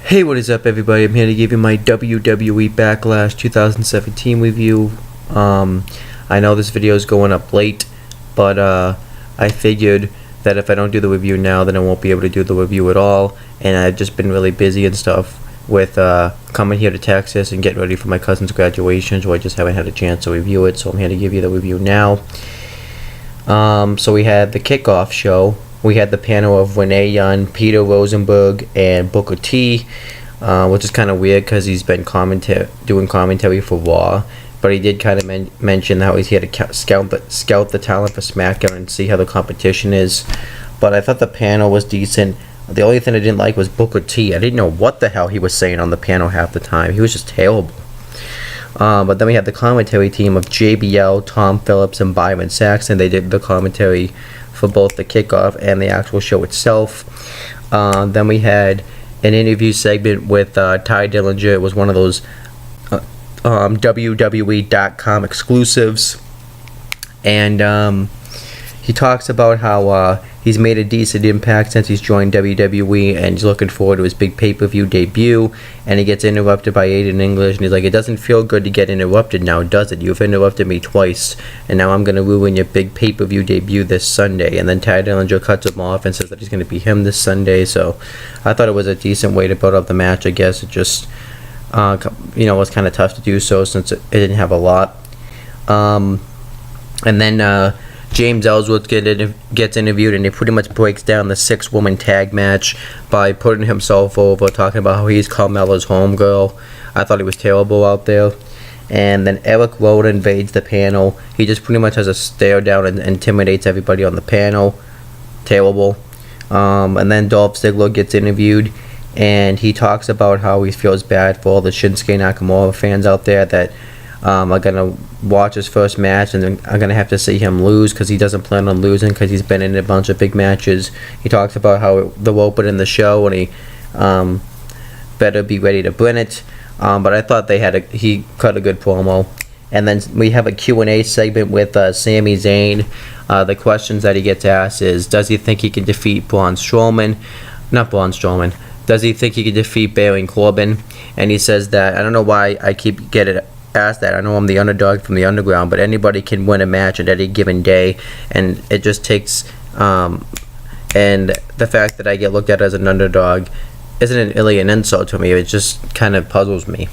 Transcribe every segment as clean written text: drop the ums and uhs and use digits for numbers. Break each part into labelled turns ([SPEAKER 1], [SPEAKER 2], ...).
[SPEAKER 1] Hey, what is up, everybody? I'm here to give you my WWE Backlash 2017 review. I know this video is going up late, but I figured that if I don't do the review now, then I won't be able to do the review at all. And I've just been really busy and stuff with coming here to Texas and getting ready for my cousin's graduation, so I just haven't had a chance to review it. So I'm here to give you the review now. So we had the kickoff show. We had the panel of Renee Young, Peter Rosenberg, and Booker T, which is kind of weird because he's been doing commentary for Raw, but he did kind of mention how he's here to scout the talent for SmackDown and see how the competition is. But I thought the panel was decent. The only thing I didn't like was Booker T. I didn't know what the hell he was saying on the panel half the time. He was just terrible. But then we had the commentary team of JBL, Tom Phillips, and Byron Saxton. They did the commentary for both the kickoff and the actual show itself. Then we had an interview segment with Ty Dillinger. It was one of those WWE.com exclusives. And he talks about how he's made a decent impact since he's joined WWE, and he's looking forward to his big pay-per-view debut. And he gets interrupted by Aiden English, and he's like, "It doesn't feel good to get interrupted now, does it? You've interrupted me twice, and now I'm going to ruin your big pay-per-view debut this Sunday." And then Ty Dillinger cuts him off and says that he's going to be him this Sunday. So I thought it was a decent way to build up the match. I guess it just was kind of tough to do so since it didn't have a lot. And then James Ellsworth gets interviewed, and he pretty much breaks down the 6-woman tag match by putting himself over, talking about how he's Carmella's homegirl. I thought he was terrible out there. And then Eric Rowan invades the panel. He just pretty much has a stare down and intimidates everybody on the panel. Terrible. And then Dolph Ziggler gets interviewed, and he talks about how he feels bad for all the Shinsuke Nakamura fans out there that are going to watch his first match and are going to have to see him lose because he doesn't plan on losing because he's been in a bunch of big matches. He talks about how they'll open in the show and he better be ready to win it. But I thought he cut a good promo. And then we have a Q&A segment with Sami Zayn. The questions that he gets asked is, does he think he can defeat Braun Strowman? Not Braun Strowman. Does he think he can defeat Baron Corbin? And he says that, I don't know why I keep getting asked that. I know I'm the underdog from the underground, but anybody can win a match at any given day, and it just takes and the fact that I get looked at as an underdog isn't really an insult to me. It just kind of puzzles me.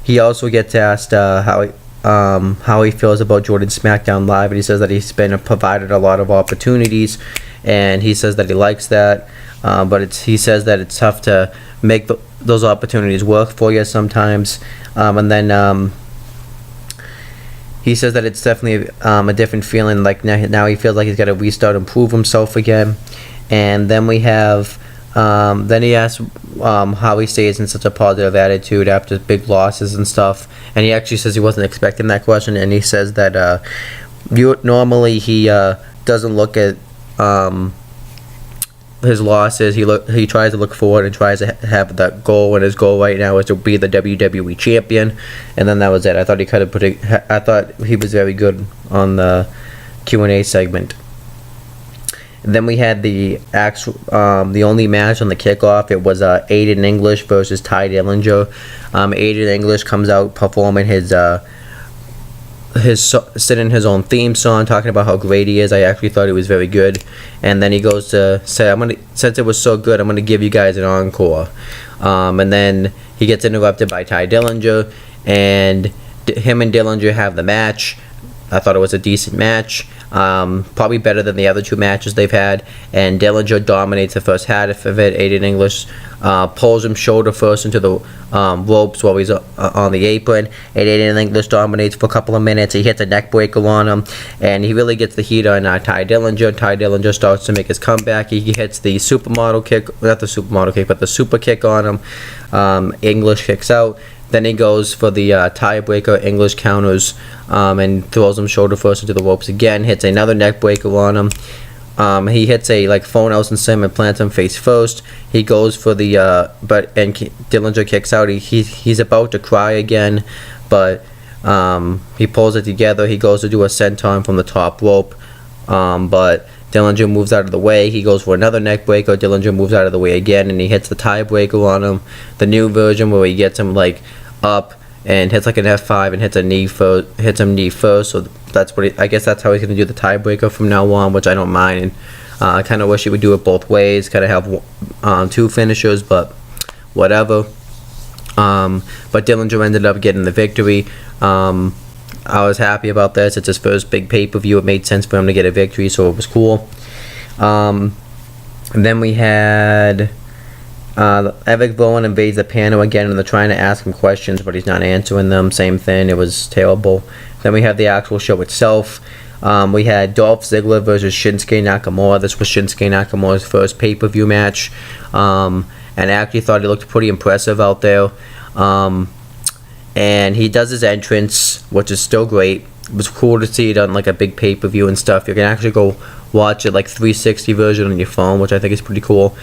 [SPEAKER 1] He also gets asked how he feels about Jordan SmackDown Live, and he says that he's been provided a lot of opportunities, and he says that he likes that, but he says that it's tough to make those opportunities work for you sometimes. And then he says that it's definitely a different feeling. Like now he feels like he's got to restart and prove himself again. And then we have then he asks how he stays in such a positive attitude after big losses and stuff. And he actually says he wasn't expecting that question. And he says that normally he doesn't look at his losses. He tries to look forward and tries to have that goal, and his goal right now is to be the WWE Champion. And then that was it. I thought I thought he was very good on the Q&A segment. And then we had the only match on the kickoff. It was Aiden English versus Ty Dillinger. Aiden English comes out performing singing his own theme song, talking about how great he is. I actually thought he was very good. And then he goes to say, since it was so good, I'm gonna give you guys an encore. And then he gets interrupted by Ty Dillinger, and him and Dillinger have the match. I thought it was a decent match, probably better than the other two matches they've had. And Dillinger dominates the first half of it. Aiden English pulls him shoulder first into the ropes while he's on the apron. And Aiden English dominates for a couple of minutes. He hits a neck breaker on him, and he really gets the heat on Ty Dillinger. Ty Dillinger starts to make his comeback. He hits the supermodel kick, not the supermodel kick, but the super kick on him. English kicks out. Then he goes for the tiebreaker. English counters and throws him shoulder first into the ropes again. Hits another neck breaker on him. He hits a phone house and sim and plants him face first. He goes for the and Dillinger kicks out. He's about to cry again, but he pulls it together. He goes to do a senton from the top rope, but Dillinger moves out of the way. He goes for another neck breaker. Dillinger moves out of the way again, and he hits the tiebreaker on him. The new version where he gets him like up and hits like an F5 and hits him knee first. So that's what I guess that's how he's gonna do the tiebreaker from now on, which I don't mind. And I kind of wish he would do it both ways. Kind of have two finishers, but whatever. But Dillinger ended up getting the victory. I was happy about this. It's his first big pay-per-view. It made sense for him to get a victory, so it was cool. And then we had Eric Rowan invades the panel again, and they're trying to ask him questions, but he's not answering them. Same thing. It was terrible. Then we have the actual show itself. We had Dolph Ziggler versus Shinsuke Nakamura. This was Shinsuke Nakamura's first pay-per-view match. And I actually thought he looked pretty impressive out there. And he does his entrance, which is still great. It was cool to see it on like a big pay-per-view and stuff. You can actually go watch it like 360 version on your phone, which I think is pretty cool.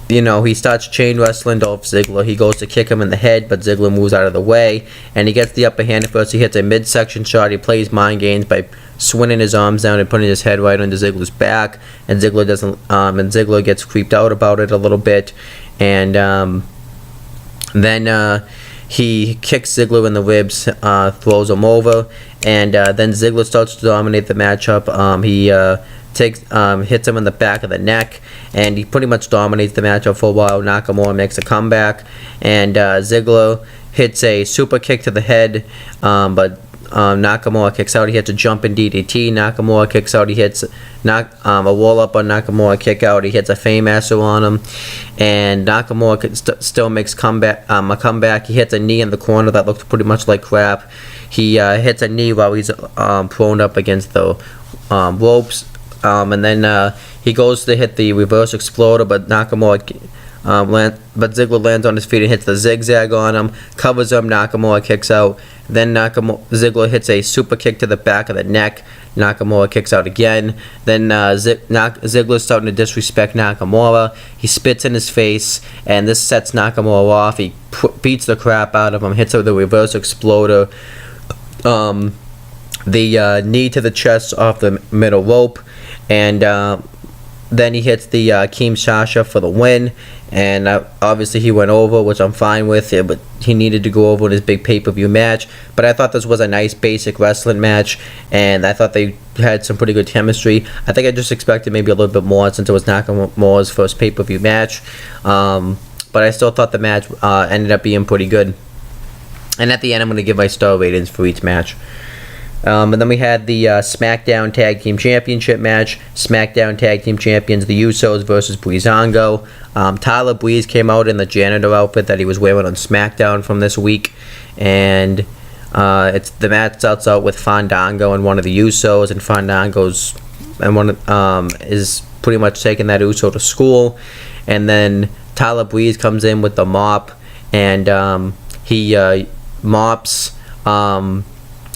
[SPEAKER 1] You know, he starts chain wrestling Dolph Ziggler. He goes to kick him in the head, but Ziggler moves out of the way, and he gets the upper hand at first. He hits a midsection shot. He plays mind games by swinging his arms down and putting his head right under Ziggler's back, and Ziggler doesn't. And Ziggler gets creeped out about it a little bit, and then he kicks Ziggler in the ribs, throws him over, and then Ziggler starts to dominate the matchup. He hits him in the back of the neck, and he pretty much dominates the matchup for a while. Nakamura makes a comeback, and Ziggler hits a super kick to the head, but Nakamura kicks out. He hits a jumping DDT. Nakamura kicks out. He hits a roll up on Nakamura, kick out. He hits a Fameasser on him, and Nakamura still makes a comeback. He hits a knee in the corner that looked pretty much like crap. He hits a knee while he's prone up against the ropes. And then he goes to hit the reverse exploder, but Ziggler lands on his feet and hits the zigzag on him, covers him. Nakamura kicks out. Then Ziggler hits a super kick to the back of the neck. Nakamura kicks out again. Then Ziggler's starting to disrespect Nakamura. He spits in his face, and this sets Nakamura off. He beats the crap out of him, hits with the reverse exploder. The knee to the chest off the middle rope, and then he hits the Kinshasa for the win, and obviously he went over, which I'm fine with, but he needed to go over in his big pay-per-view match. But I thought this was a nice basic wrestling match, and I thought they had some pretty good chemistry. I think I just expected maybe a little bit more since it was Nakamura's first pay-per-view match, but I still thought the match ended up being pretty good. And at the end, I'm going to give my star ratings for each match. And then we had the SmackDown Tag Team Championship match. SmackDown Tag Team Champions, the Usos versus Xango. Tyler Breeze came out in the janitor outfit that he was wearing on SmackDown from this week. And the match starts out with Fandango and one of the Usos. And Fandango's is pretty much taking that Uso to school. And then Tyler Breeze comes in with the mop. And he mops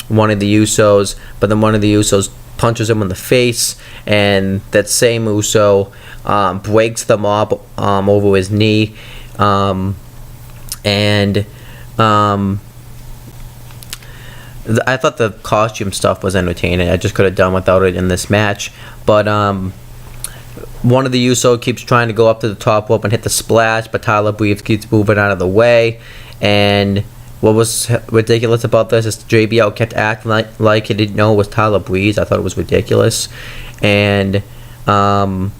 [SPEAKER 1] one of the Usos, but then one of the Usos punches him in the face, and that same Uso breaks the mop over his knee, and I thought the costume stuff was entertaining. I just could have done without it in this match, but one of the Uso keeps trying to go up to the top rope and hit the splash, but Tyler Breeze keeps moving out of the way, and what was ridiculous about this is JBL kept acting like he didn't know it was Tyler Breeze. I thought it was ridiculous. And Tyler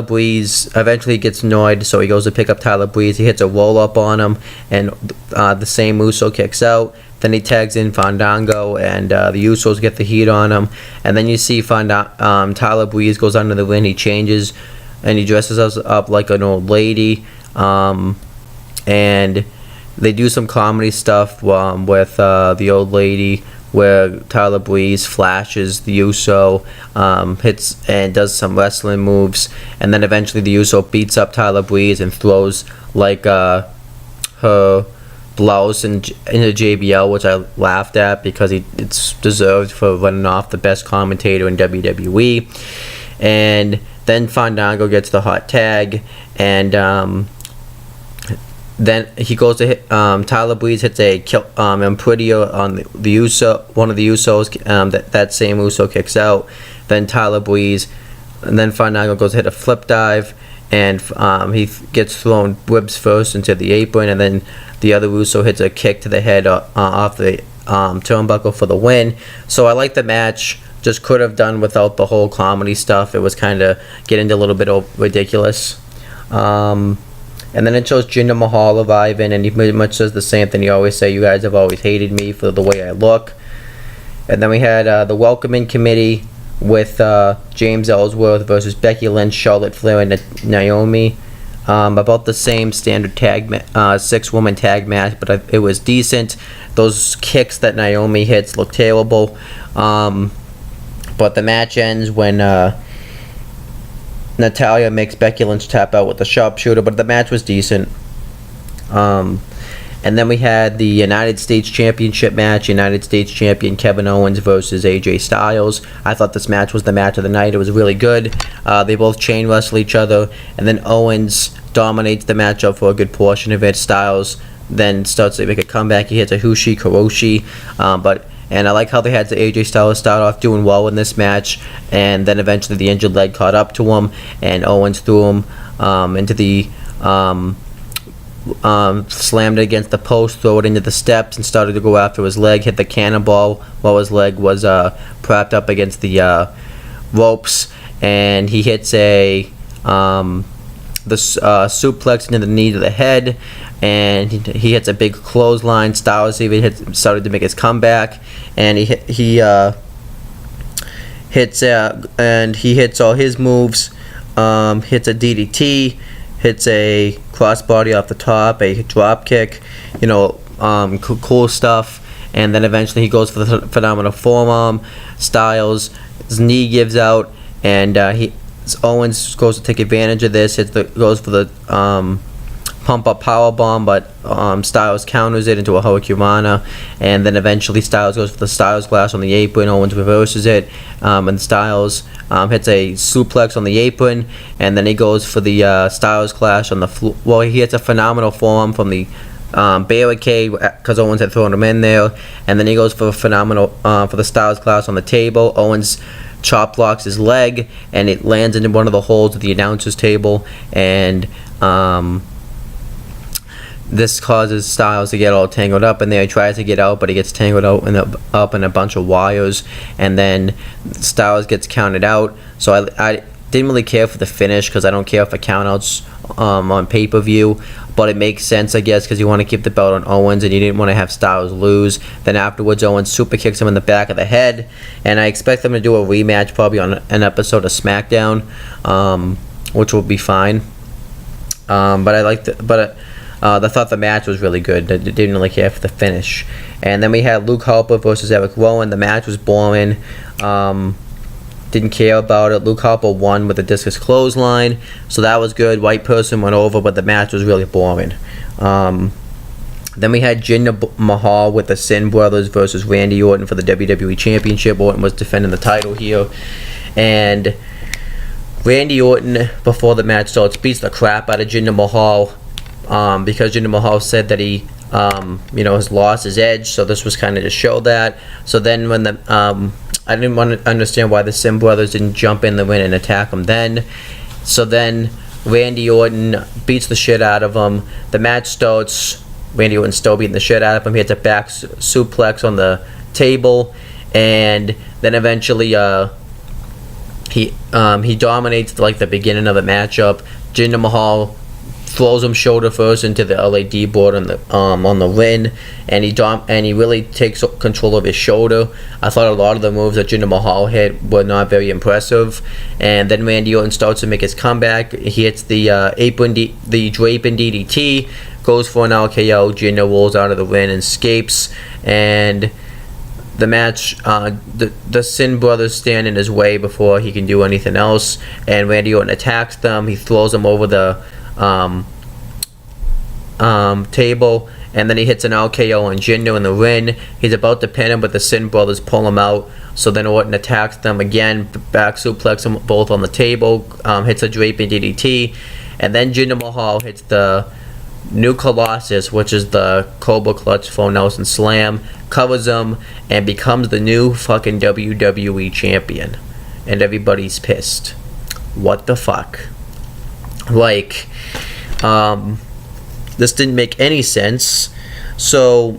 [SPEAKER 1] Breeze eventually gets annoyed, so he goes to pick up Tyler Breeze. He hits a roll-up on him, and the same Uso kicks out. Then he tags in Fandango, and the Usos get the heat on him. And then you see Tyler Breeze goes under the ring. He changes, and he dresses up like an old lady. And they do some comedy stuff with the old lady, where Tyler Breeze flashes the Uso, hits and does some wrestling moves, and then eventually the Uso beats up Tyler Breeze and throws like her blouse into JBL, which I laughed at because it's deserved for running off the best commentator in WWE. And then Fandango gets the hot tag, and then he goes to hit, Tyler Breeze hits a kill, Impredio on the Uso, one of the Usos, that same Uso kicks out. Then Tyler Breeze, and then Fandango goes to hit a flip dive, and he gets thrown ribs first into the apron, and then the other Uso hits a kick to the head off the turnbuckle for the win. So I like the match. Just could have done without the whole comedy stuff. It was kind of getting a little bit ridiculous. And then it shows Jinder Mahal arriving, and he pretty much says the same thing he always say. You guys have always hated me for the way I look. And then we had the welcoming committee with James Ellsworth versus Becky Lynch, Charlotte Flair, and Naomi. About the same standard tag 6-woman tag match, but it was decent. Those kicks that Naomi hits look terrible. But the match ends when Natalya makes Becky Lynch tap out with the sharpshooter, but the match was decent. And then we had the United States Championship match. United States Champion Kevin Owens versus AJ Styles. I thought this match was the match of the night. It was really good. They both chain wrestle each other, and then Owens dominates the matchup for a good portion of it. Styles then starts to make a comeback. He hits a Hushi Kuroshi, and I like how they had the AJ Styles start off doing well in this match, and then eventually the injured leg caught up to him, and Owens threw him into the slammed it against the post, threw it into the steps, and started to go after his leg. Hit the cannonball while his leg was propped up against the ropes, and he hits the suplex into the knee to the head, and he hits a big clothesline. Styles even started to make his comeback, and he hits all his moves. Hits a DDT, hits a crossbody off the top, a drop kick, cool stuff. And then eventually he goes for the phenomenal forearm. Styles' knee gives out, and Owens goes to take advantage of this. Goes for the pump up power bomb, but Styles counters it into a Hurricanrana, and then eventually Styles goes for the Styles Clash on the apron. Owens reverses it, and Styles hits a suplex on the apron, and then he goes for the Styles Clash on the floor. Well, he hits a phenomenal forearm from the barricade because Owens had thrown him in there, and then he goes for a phenomenal for the Styles Clash on the table. Owens chop blocks his leg, and it lands into one of the holes of the announcer's table, and this causes Styles to get all tangled up in there. He tries to get out, but he gets tangled up in a bunch of wires, and then Styles gets counted out. So I didn't really care for the finish because I don't care for countouts on pay-per-view, but it makes sense, I guess, because you want to keep the belt on Owens, and you didn't want to have Styles lose. Then afterwards, Owens super kicks him in the back of the head, and I expect them to do a rematch probably on an episode of SmackDown, which will be fine. I thought the match was really good. I didn't really care for the finish. And then we had Luke Harper versus Eric Rowan. The match was boring. Didn't care about it. Luke Harper won with a discus clothesline, so that was good. White person went over, but the match was really boring. Then we had Jinder Mahal with the Sin Brothers versus Randy Orton for the WWE Championship. Orton was defending the title here, and Randy Orton, before the match starts, beats the crap out of Jinder Mahal. Because Jinder Mahal said that he, has lost his edge, so this was kind of to show that. So then when I didn't want to understand why the Sim Brothers didn't jump in the ring and attack him then. So then Randy Orton beats the shit out of him. The match starts. Randy Orton still beating the shit out of him. He hits a back suplex on the table, and then eventually he dominates like the beginning of the matchup. Jinder Mahal throws him shoulder first into the LAD board on the ring, and he really takes control of his shoulder. I thought a lot of the moves that Jinder Mahal hit were not very impressive, and then Randy Orton starts to make his comeback. He hits the draping DDT, goes for an RKO. Jinder rolls out of the ring and escapes, and the match, the Sin Brothers stand in his way before he can do anything else, and Randy Orton attacks them. He throws them over the table, and then he hits an RKO on Jinder in the ring. He's about to pin him, but the Sin Brothers pull him out. So then Orton attacks them again, back suplex them both on the table, hits a draping DDT, and then Jinder Mahal hits the New Colossus, which is the Cobra Clutch Full Nelson Slam, covers him and becomes the new fucking WWE Champion. And everybody's pissed. What the fuck? Like, this didn't make any sense. So,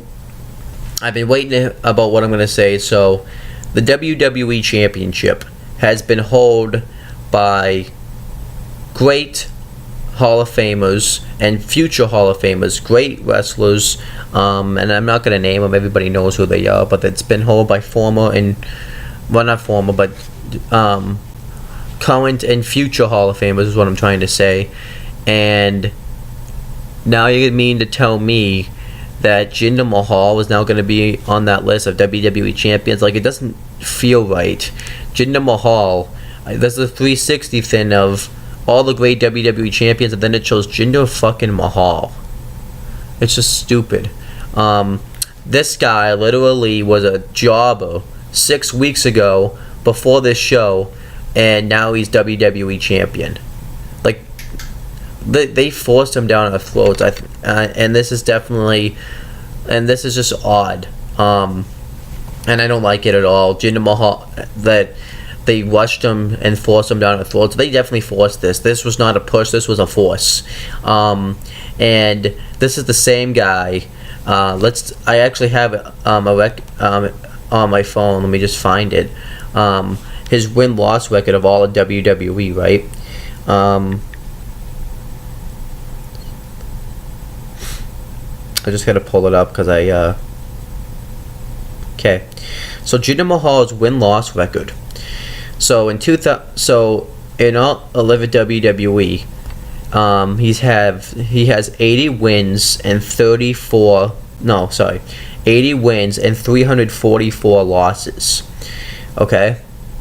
[SPEAKER 1] I've been waiting about what I'm going to say. So, the WWE Championship has been held by great Hall of Famers and future Hall of Famers, great wrestlers, and I'm not going to name them, everybody knows who they are, but it's been held by current and future Hall of Famers is what I'm trying to say. And now you mean to tell me that Jinder Mahal is now going to be on that list of WWE champions? Like, it doesn't feel right. Jinder Mahal, there's the 360 thing of all the great WWE champions, and then it shows Jinder fucking Mahal. It's just stupid. This guy literally was a jobber 6 weeks ago before this show, and now he's WWE champion. Like, they forced him down our throats, and this is definitely, and this is just odd. And I don't like it at all. Jinder Mahal, that they rushed him and forced him down our throats. They definitely forced this. This was not a push. This was a force. And this is the same guy. I actually have on my phone. Let me just find it. His win-loss record of all of WWE, right? I just gotta pull it up because okay. So Jinder Mahal's win-loss record. So in all 11 WWE, he has 80 wins and 80 wins and 344 losses. Okay,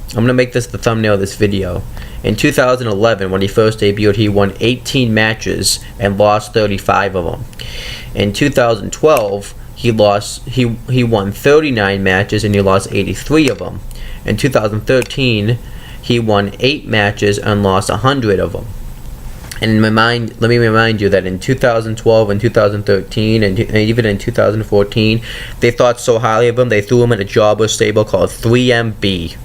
[SPEAKER 1] I'm gonna make this the thumbnail of this video. In 2011, when he first debuted, he won 18 matches and lost 35 of them. In 2012, he won 39 matches and he lost 83 of them. In 2013, he won 8 matches and lost 100 of them. And let me remind you that in 2012 and 2013 and even in 2014, they thought so highly of him, they threw him in a jobber stable called 3MB.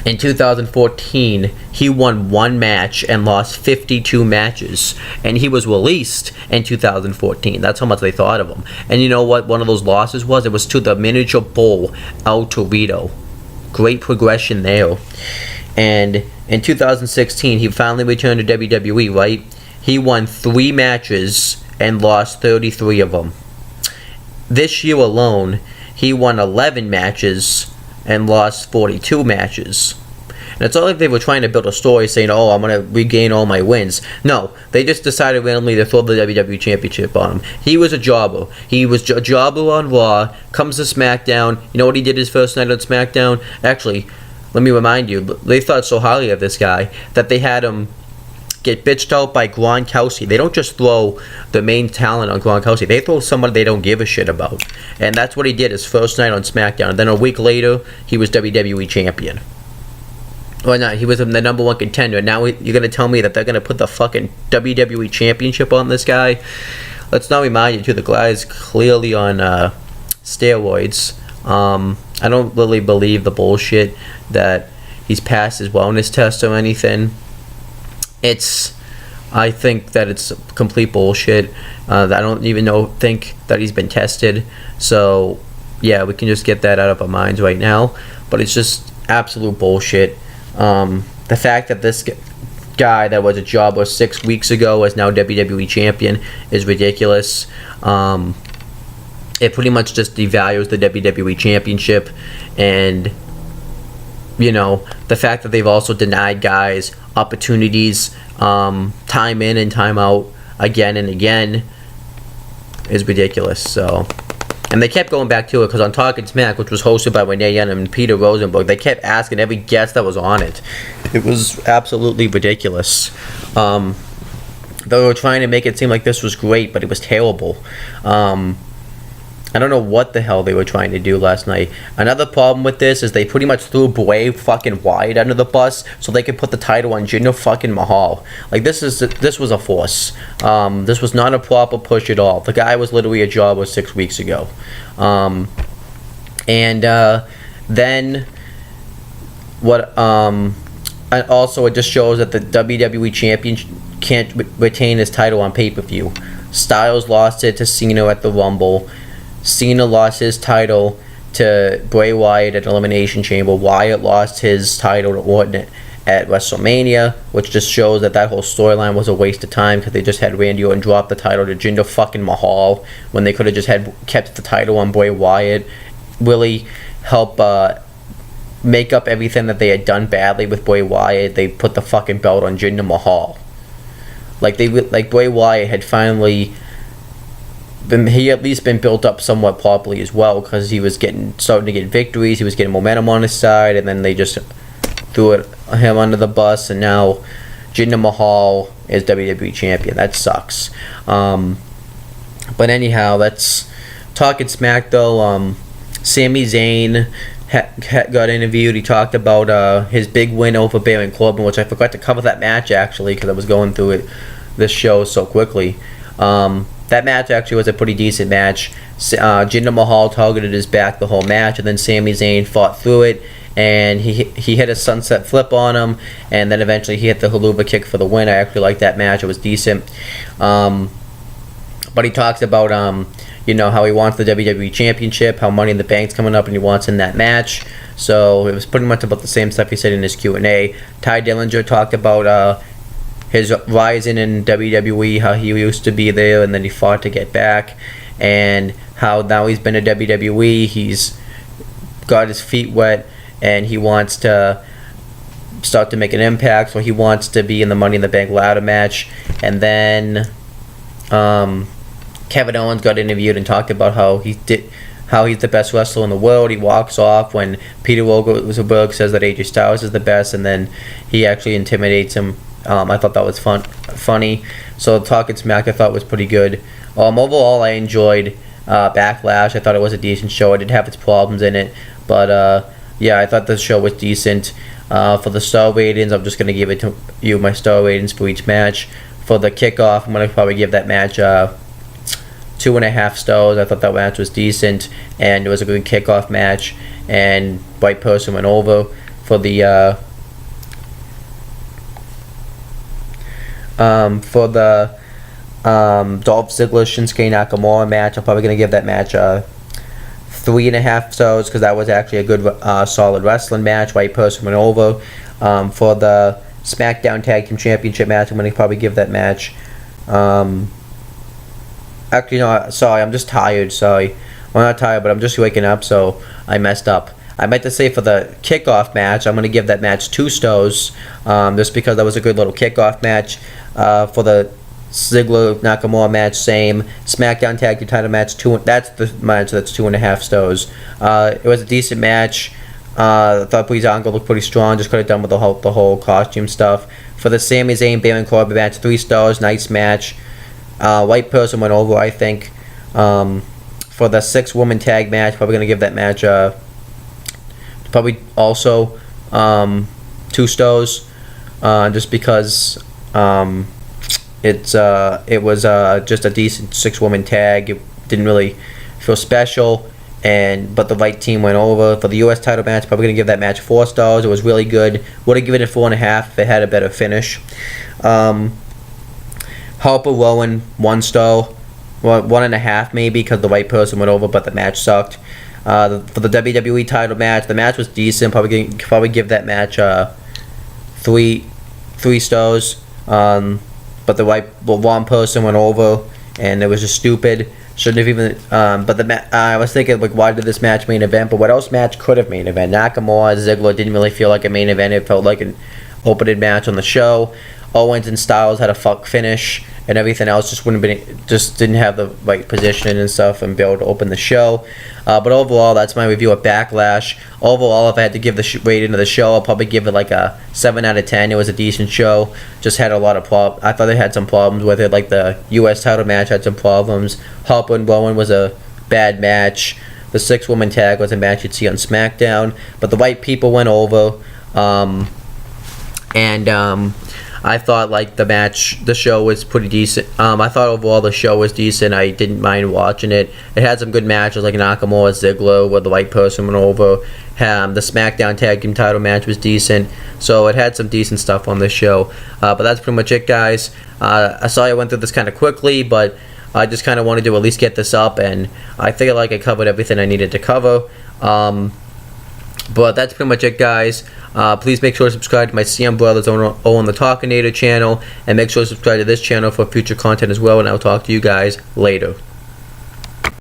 [SPEAKER 1] In 2014, he won 1 match and lost 52 matches. And he was released in 2014. That's how much they thought of him. And you know what one of those losses was? It was to the miniature bull, El Torito. Great progression there. And in 2016, he finally returned to WWE, right? He won 3 matches and lost 33 of them. This year alone, he won 11 matches and lost 42 matches. And it's not like they were trying to build a story saying, oh, I'm going to regain all my wins. No, they just decided randomly to throw the WWE Championship on him. He was a jobber. He was a jobber on Raw, comes to SmackDown. You know what he did his first night on SmackDown? Actually, let me remind you, they thought so highly of this guy that they had him get bitched out by Gronkowski. They don't just throw the main talent on Gronkowski. They throw somebody they don't give a shit about. And that's what he did his first night on SmackDown. And then a week later, he was WWE Champion. Or not, he was the number 1 contender. Now you're going to tell me that they're going to put the fucking WWE Championship on this guy? Let's not remind you, too, the guy is clearly on steroids. I don't really believe the bullshit that he's passed his wellness test or anything. I think that it's complete bullshit. I don't even think that he's been tested. So, yeah, we can just get that out of our minds right now. But it's just absolute bullshit. The fact that this guy that was a jobber 6 weeks ago is now WWE Champion is ridiculous. It pretty much just devalues the WWE Championship. And, you know, the fact that they've also denied guys opportunities time in and time out again and again is ridiculous. So, and they kept going back to it because on Talking Smack, which was hosted by Renee Young and Peter Rosenberg, they kept asking every guest that was on it. It was absolutely ridiculous. They were trying to make it seem like this was great, but it was terrible. I don't know what the hell they were trying to do last night. Another problem with this is they pretty much threw Bray fucking Wyatt under the bus so they could put the title on Jinder fucking Mahal. Like, this was a force. This was not a proper push at all. The guy was literally a jobber 6 weeks ago. Then what? And also, it just shows that the WWE Champion can't retain his title on pay-per-view. Stiles lost it to Cena at the Rumble. Cena lost his title to Bray Wyatt at Elimination Chamber. Wyatt lost his title to Orton at WrestleMania, which just shows that whole storyline was a waste of time because they just had Randy Orton drop the title to Jinder fucking Mahal when they could have just kept the title on Bray Wyatt. Really help make up everything that they had done badly with Bray Wyatt. They put the fucking belt on Jinder Mahal. Like Bray Wyatt had finally at least been built up somewhat properly as well, because he was starting to get victories, he was getting momentum on his side, and then they just threw him under the bus, and now Jinder Mahal is WWE Champion. That sucks. But anyhow, let's talk at Smack though. Sami Zayn got interviewed. He talked about his big win over Baron Corbin, which I forgot to cover that match actually because I was going through this show so quickly. That match actually was a pretty decent match. Jinder Mahal targeted his back the whole match, and then Sami Zayn fought through it, and he hit a sunset flip on him, and then eventually he hit the haluva kick for the win. I actually liked that match. It was decent. But he talks about how he wants the WWE Championship, how Money in the Bank's coming up, and he wants in that match. So it was pretty much about the same stuff he said in his Q&A. Ty Dillinger talked about his rising in WWE, how he used to be there and then he fought to get back, and how now he's been at WWE, he's got his feet wet, and he wants to start to make an impact, so he wants to be in the Money in the Bank ladder match. And then Kevin Owens got interviewed and talked about how he's the best wrestler in the world. He walks off when Peter Rosenberg says that AJ Styles is the best, and then he actually intimidates him. I thought that was funny. So Talking Smack I thought was pretty good. Overall, I enjoyed Backlash. I thought it was a decent show. It did have its problems in it, but I thought the show was decent. For the star ratings, I'm just going to give it to you my star ratings for each match. For the kickoff, I'm going to probably give that match 2.5 stars. I thought that match was decent, and it was a good kickoff match, and right person went over. For the Dolph Ziggler Shinsuke Nakamura match, I'm probably going to give that match 3.5 stars because that was actually a good solid wrestling match. Right person went over. For the SmackDown Tag Team Championship match, I'm going to probably give that match actually no, sorry, I'm just tired. Sorry, well, not tired, but I'm just waking up, so I messed up. I meant to say for the kickoff match, I'm going to give that match 2 stars, just because that was a good little kickoff match. For the Ziggler Nakamura match, same. SmackDown Tag Team Title match, that's the match that's 2.5 stars. It was a decent match. I thought Xango looked pretty strong. Just could have done with the whole costume stuff. For the Sami Zayn Baron Corbin match, 3 stars. Nice match. White person went over, I think. For the 6-woman tag match, probably going to give that match probably also 2 stars, just because it was just a decent 6-woman tag. It didn't really feel special, but the right team went over. For the U.S. title match, probably going to give that match 4 stars. It was really good. Would have given it 4.5 if it had a better finish. Harper Rowan, 1 star, 1.5 maybe, because the right person went over, but the match sucked. For the WWE title match, the match was decent. Probably give that match 3 stars. But the wrong person went over, and it was just stupid. Shouldn't have even. But I was thinking, like, why did this match main event? But what else match could have main event? Nakamura Ziggler didn't really feel like a main event. It felt like an opening match on the show. Owens and Stiles had a fuck finish, and everything else just didn't have the right position and stuff and be able to open the show. But overall, that's my review of Backlash. Overall, if I had to give the rating of the show, I'll probably give it like a 7 out of 10. It was a decent show. Just had a lot of problems. I thought they had some problems with it, like the U.S. title match had some problems. Harper and Rowan was a bad match. The 6-woman tag was a match you'd see on SmackDown, but the white people went over. I thought like the show was pretty decent. I thought overall the show was decent. I didn't mind watching it. It had some good matches like Nakamura, Ziggler, where the white person went over. The SmackDown Tag Team title match was decent. So it had some decent stuff on the show. But that's pretty much it, guys. I saw I went through this kind of quickly, but I just kind of wanted to at least get this up, and I feel like I covered everything I needed to cover. But that's pretty much it, guys. Please make sure to subscribe to my CM Brothers Owen the Talkinator channel, and make sure to subscribe to this channel for future content as well, and I'll talk to you guys later.